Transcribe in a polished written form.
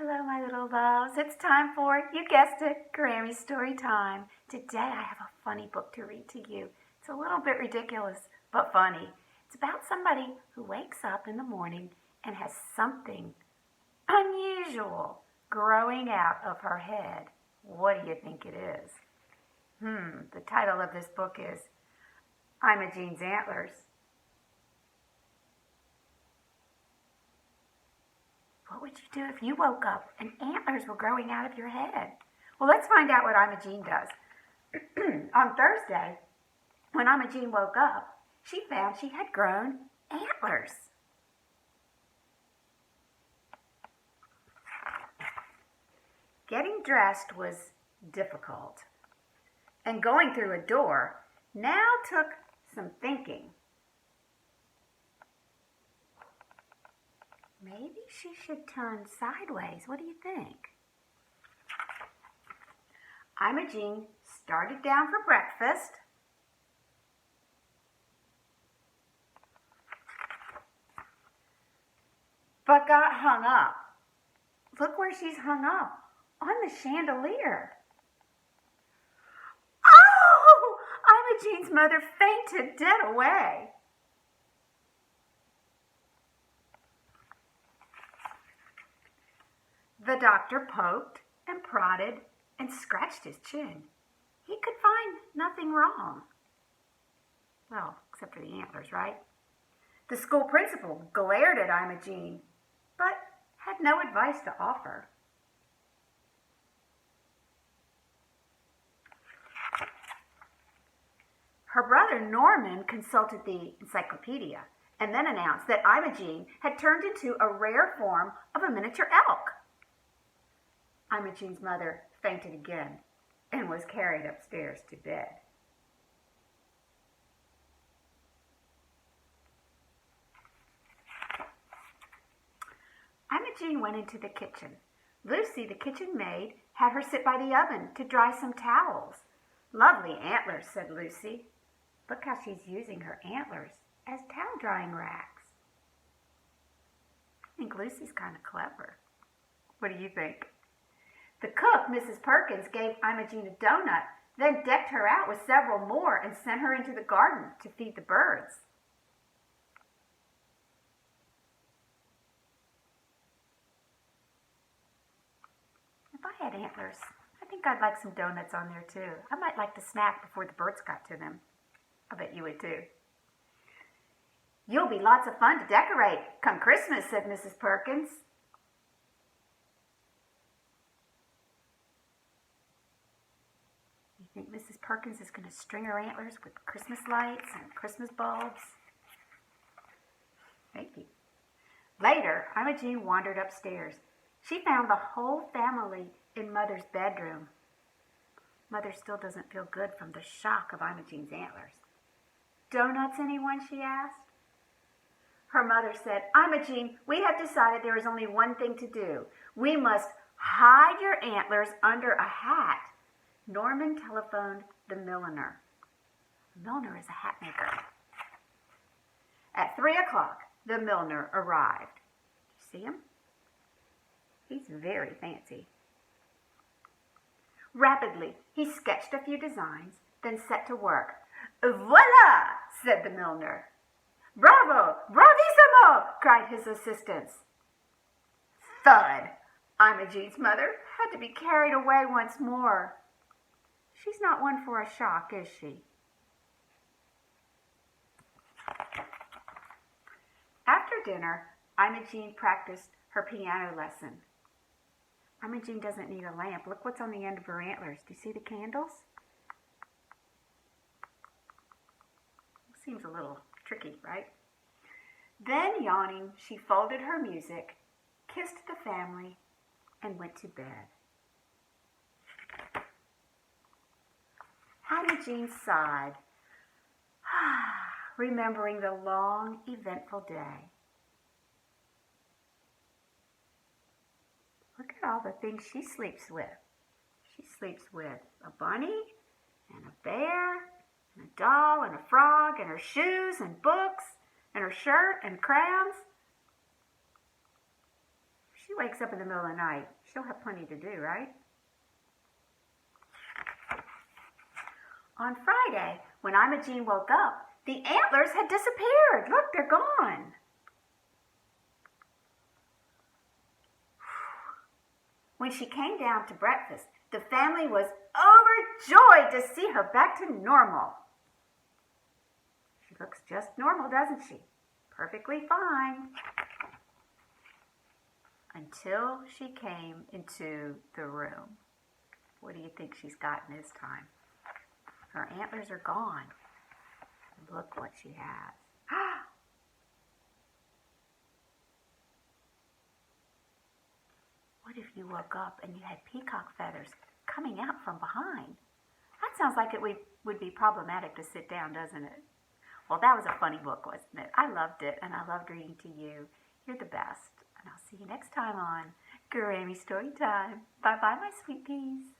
Hello, my little loves. It's time for, you guessed it, Grammy story time. Today I have a funny book to read to you. It's a little bit ridiculous, but funny. It's about somebody who wakes up in the morning and has something unusual growing out of her head. What do you think it is? The title of this book is Imogene's Antlers. What would you do if you woke up and antlers were growing out of your head? Well, let's find out what Imogene does. On Thursday, when Imogene woke up, she found she had grown antlers. Getting dressed was difficult, and going through a door now took some thinking. Maybe she should turn sideways. What do you think? Imogene started down for breakfast. But got hung up. Look where she's hung up. On the chandelier. Oh! Imogene's mother fainted dead away. The doctor poked and prodded and scratched his chin. He could find nothing wrong. Well, except for the antlers, right? The school principal glared at Imogene, but had no advice to offer. Her brother Norman consulted the encyclopedia and then announced that Imogene had turned into a rare form of a miniature elk. Imogene's mother fainted again and was carried upstairs to bed. Imogene went into the kitchen. Lucy, the kitchen maid, had her sit by the oven to dry some towels. Lovely antlers, said Lucy. Look how she's using her antlers as towel drying racks. I think Lucy's kind of clever. What do you think? The cook, Mrs. Perkins, gave Imogene a donut, then decked her out with several more and sent her into the garden to feed the birds. If I had antlers, I think I'd like some donuts on there too. I might like the snack before the birds got to them. I bet you would too. You'll be lots of fun to decorate come Christmas, said Mrs. Perkins. You think Mrs. Perkins is going to string her antlers with Christmas lights and Christmas bulbs? Maybe. Later, Imogene wandered upstairs. She found the whole family in Mother's bedroom. Mother still doesn't feel good from the shock of Imogene's antlers. Donuts, anyone? She asked. Her mother said, Imogene, we have decided there is only one thing to do. We must hide your antlers under a hat. Norman telephoned the milliner. The milliner is a hat maker. At 3 o'clock, the milliner arrived. Did you see him? He's very fancy. Rapidly, he sketched a few designs, then set to work. Voila, said the milliner. Bravo, bravissimo, cried his assistants. Thud! Imogene's mother had to be carried away once more. She's not one for a shock, is she? After dinner, Imogene practiced her piano lesson. Imogene doesn't need a lamp. Look what's on the end of her antlers. Do you see the candles? Seems a little tricky, right? Then, yawning, she folded her music, kissed the family, and went to bed. Imogene sighed, remembering the long, eventful day. Look at all the things she sleeps with. She sleeps with a bunny and a bear and a doll and a frog and her shoes and books and her shirt and crayons. She wakes up in the middle of the night. She'll have plenty to do, right? On Friday, when Imogene woke up, the antlers had disappeared. Look, they're gone. When she came down to breakfast, the family was overjoyed to see her back to normal. She looks just normal, doesn't she? Perfectly fine. Until she came into the room. What do you think she's gotten this time? Her antlers are gone. Look what she has. What if you woke up and you had peacock feathers coming out from behind? That sounds like it would be problematic to sit down, doesn't it? Well, that was a funny book, wasn't it? I loved it, and I loved reading to you. You're the best. And I'll see you next time on Grammy Story Time. Bye-bye, my sweet peas.